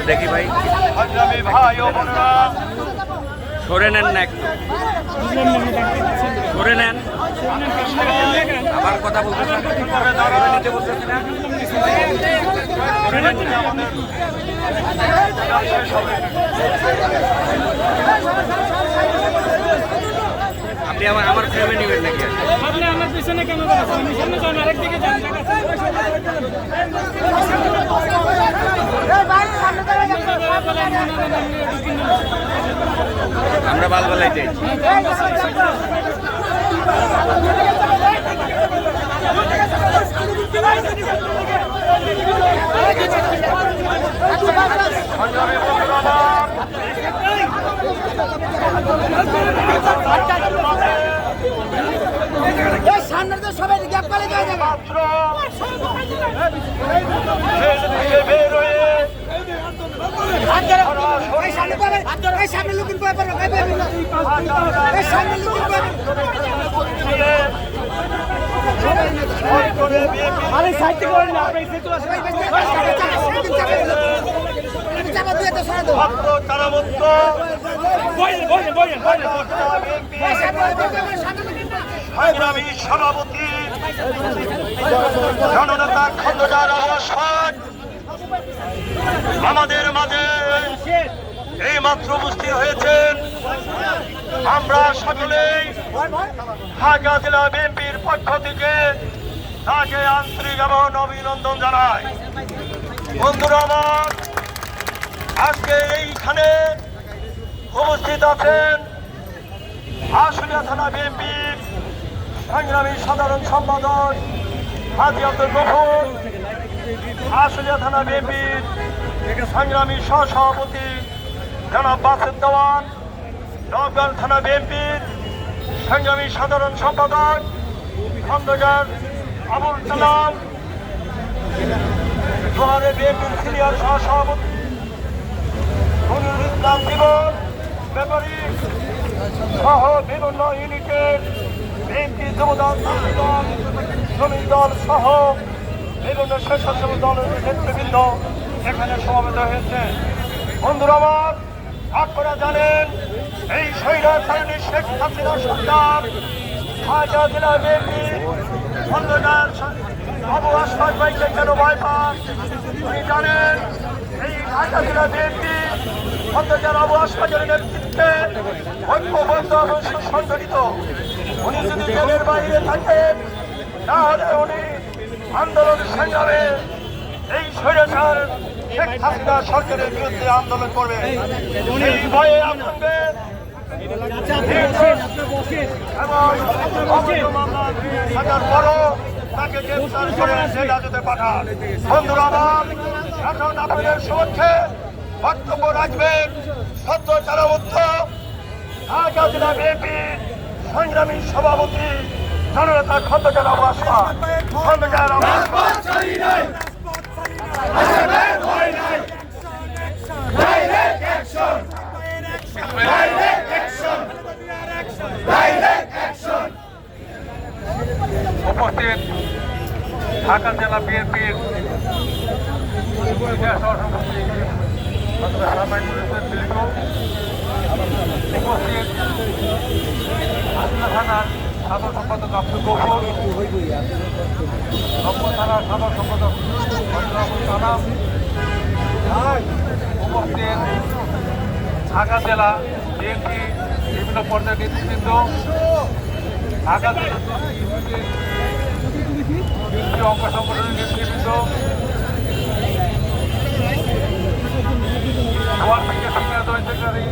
দেখি ভাই সরে নেন না, একটু সরে নেন। আবার কথা বলতেছেন, নিতে বলতেছেন না। আপনি আমার ফ্রেমে নেবেন নাকি? আপনি আমার পিছনে কেন যাচ্ছেন? সামনে যান, আরেকদিকে যান। আমরা বালবালাই যাই। সামনে তো সবাই গ্যাপ করে যায় যাবে। সামনে লুকিং করে সামনে লুকিং করে আরে সাইড থেকে করেন না, আপনি সেতু আসেন। চাপা দিয়ে তো সরা দাও। তারা মত বলেন সংগ্রামী সভাপতি জননেতা খন্দকার আশফাক আমাদের মাঝে এই মাত্র উপস্থিত হয়েছেন। আমরা সকলেই ঢাকা জেলা বিএনপির পক্ষ থেকে তাকে আন্তরিক এবং অভিনন্দন জানাই। বন্ধুরা আমার, আজকে এইখানে উপস্থিত আছেন আশুলিয়া থানা বিএনপির সংগ্রামী সাধারণ সম্পাদক হাজী আব্দুল গফুর, আশুলিয়া থানা বিএনপির সংগ্রামী সহসভাপতি জনাব বাসেদ দেওয়ান, নওগাঁ থানা বিএনপির সংগ্রামী সাধারণ সম্পাদক খন্দকার আবুল কালাম, দোহারে বিএনপির সিনিয়র সহসভাপতি মনিরুল ইসলাম জীবন ব্যাপারী সহ বিভিন্ন ইউনিটের বিএনপি যুবদল, দল, শ্রমিক দল সহ বিভিন্ন স্বেচ্ছাসেবক দলের নেতৃবৃন্দ এখানে সমবেত হয়েছে। বন্ধুরা আমার, আপনারা জানেন এই স্বৈরাচারী শেখ হাসিনা সরকার ঢাকা জেলা বিএনপি খন্দকার আবু আসফাক ভাইকে কেন ভয় পান? উনি জানেন এই ঢাকা জেলা বিএনপি অত্যাচার আবু আসফাকের নেতৃত্বে ঐক্যবদ্ধ এবং সুসংগঠিত। উনি যদি জেলের বাইরে থাকেন তাহলে উনি আন্দোলন সংগ্রামে এই স্বৈরাচার শেখ হাসিনা সরকারের বিরুদ্ধে আন্দোলন করবে। এই ভয়ে আতঙ্কে থাকার পরও তাকে গ্রেফতার করে জেল হাজতে পাঠান। বন্ধুরা আমার, এখন আপনাদের সমক্ষে বক্তব্য রাখবেন সদ্য কারারুদ্ধ ঢাকা জেলা বিএনপি সংগ্রামী সভাপতি জননেতা খন্দকার আবু আসফাক। খন্দকার আবু আসফাক উপস্থিত ঢাকা জেলা বিএনপির উপস্থিত আসনা থানার সাধারণ সম্পাদক আব্দুল গফুর, রংপুর থানার সাধারণ সম্পাদক সালাম, উপস্থিত ঢাকা জেলা বিএনপি বিভিন্ন পর্যায়ের নেতৃবৃন্দ, ঢাকা জেলা বিএনপি অঙ্গ সংগঠনের নেতৃবৃন্দ, সিনিয়র জয়েন্ট সেক্রেটারি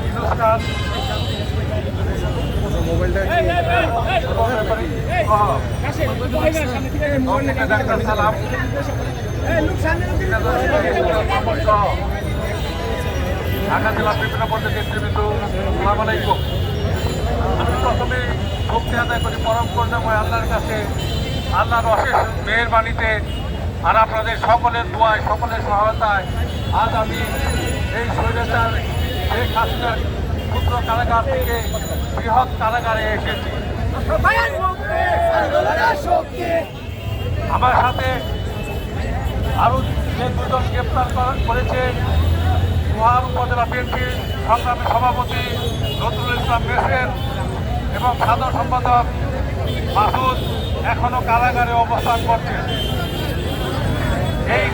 ইউনুস খান, ডাক্তার সালাম, ঢাকা জেলার বিভিন্ন পর্যায়ের নেতৃবৃন্দ, আসসালামু আলাইকুম। আমি প্রথমে ভক্তি আদায় করি পরম করুণাময় আল্লাহর কাছে, আল্লাহর অশেষ মেহেরবানিতে আর আপনাদের সকলের দোয়ায়, সকলের সহায়তায় আজ আমি এই স্বৈরাচার শেখ হাসিনার ক্ষুদ্র কারাগার থেকে বৃহৎ কারাগারে এসেছি। আমার সাথে আরও যে দুজন গ্রেপ্তার করেছে, মহান উপজেলা বিএনপির সংগ্রামী সভাপতি নজরুল ইসলাম মেসেন এবং সাধারণ সম্পাদক মাসুদ এখনো কারাগারে অবস্থান করছেন। এই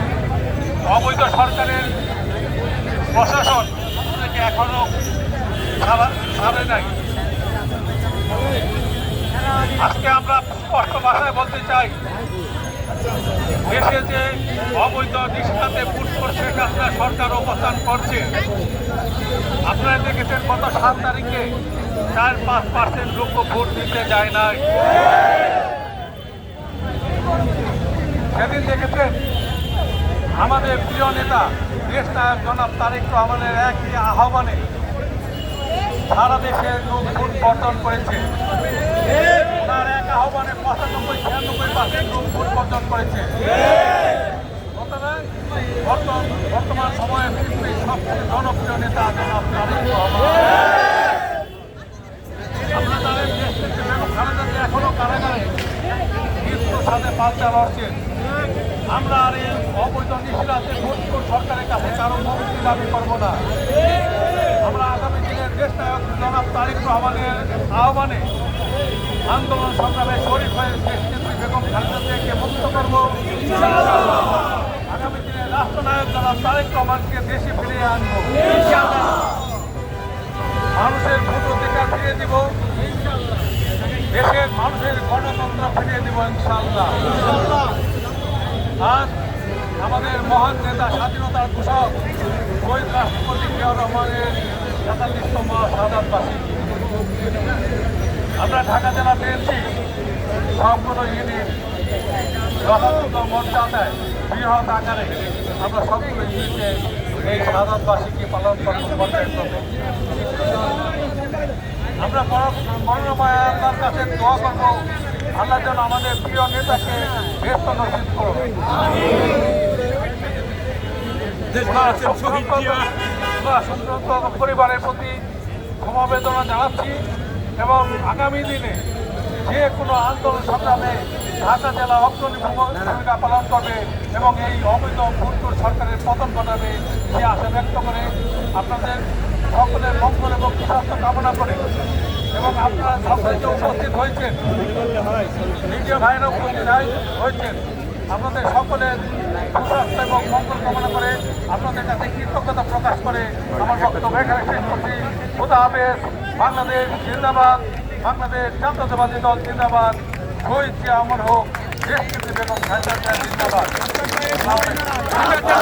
অবৈধ সরকারের প্রশাসন থেকে এখনো ছাড়ে নাই। আজকে আমরা স্পষ্ট ভাষায় বলতে চাই, দেশে যে অবৈধ নিষ্ঠাতে ভোট করছে আপনার সরকার অবস্থান করছে। আপনারা দেখেছেন গত 7 তারিখে 4-5% লোক ভোট দিতে যায় নাই। সেদিন দেখেছেন আমাদের প্রিয় নেতা দেশ নায়ক জনাব তারেক রহমানের একই আহ্বানে সারা দেশে লোক ভোট বর্জন করেছে। ওনার এক আহ্বানে 95-96% লোক ভোট বর্জন করেছে। বর্তমান সময়ে পৃথিবীর সবচেয়ে জনপ্রিয় নেতা জনাব তারেক রহমান। আপনারা জানেন দেশ থেকে বেগম খালেদা জিয়া এখনো কারাগারে মৃত্যুর সাথে বাচ্চা লড়ছেন। আমরা আর এই অবৈধ নিশিরাতে ভোট সরকারের কাছে কারো মুক্তি দাবি করবো না। আমরা আগামী দিনের দেশ নায়ক জনাব তারেক রহমানের আহ্বানে আন্দোলন সংগ্রামে শরীর হয়ে দেশনেত্রী বেগম খালেদা জিয়াকে মুক্ত করবো। আগামী দিনে রাষ্ট্রনায়ক জনাব তারেক রহমানকে দেশে ফিরিয়ে আনবো। মানুষের ভোট অধিকার ফিরিয়ে দিব, দেশের মানুষের গণতন্ত্র ফিরিয়ে দিব ইনশাআল্লাহ। আজ আমাদের মহান নেতা স্বাধীনতার ঘোষক শহীদ রাষ্ট্রপতি জিয়াউর রহমানের ৪৭তম শাহাদাত বার্ষিকী। আমরা ঢাকা জেলা বিএনপি সবগুলো ইউনিট যথাযথ মর্যাদায় বৃহৎ আকারে আমরা সবগুলো ইউনিটে এই শাহাদাত বার্ষিকী পালন করতে আমরা করুণাময় আল্লাহর কাছে দোয়া করব, আল্লাহ যেন আমাদের প্রিয় নেতাকে ব্যস্ত নসিব করবে। পরিবারের প্রতি সমবেদনা জানাচ্ছি এবং আগামী দিনে যে কোনো আন্দোলন সংগ্রামে ঢাকা জেলা অগ্রণী ভূমিকা পালন করবে এবং এই অবৈধ ভোটকর সরকারের পতন ঘটাবে সে আশা ব্যক্ত করে আপনাদের সকলের মঙ্গল এবং সুস্বাস্থ্য কামনা করে এবং আপনারা সকলে যে উপস্থিত হয়েছেন, মিডিয়া ভাইরা উপস্থিত হয়েছেন, আপনাদের সকলের সুস্বাস্থ্য এবং মঙ্গল কামনা করে আপনাদের কাছে কৃতজ্ঞতা প্রকাশ করে আমার বক্তব্য এখানে শেষ করছি। খোদা হাফেজ। বাংলাদেশ জিন্দাবাদ, বাংলাদেশ জাতীয়তাবাদী দল জিন্দাবাদ, শহীদ জিয়া অমর হোক, দেশনেত্রী বেগম খালেদা জিয়া জিন্দাবাদ। ঢাকা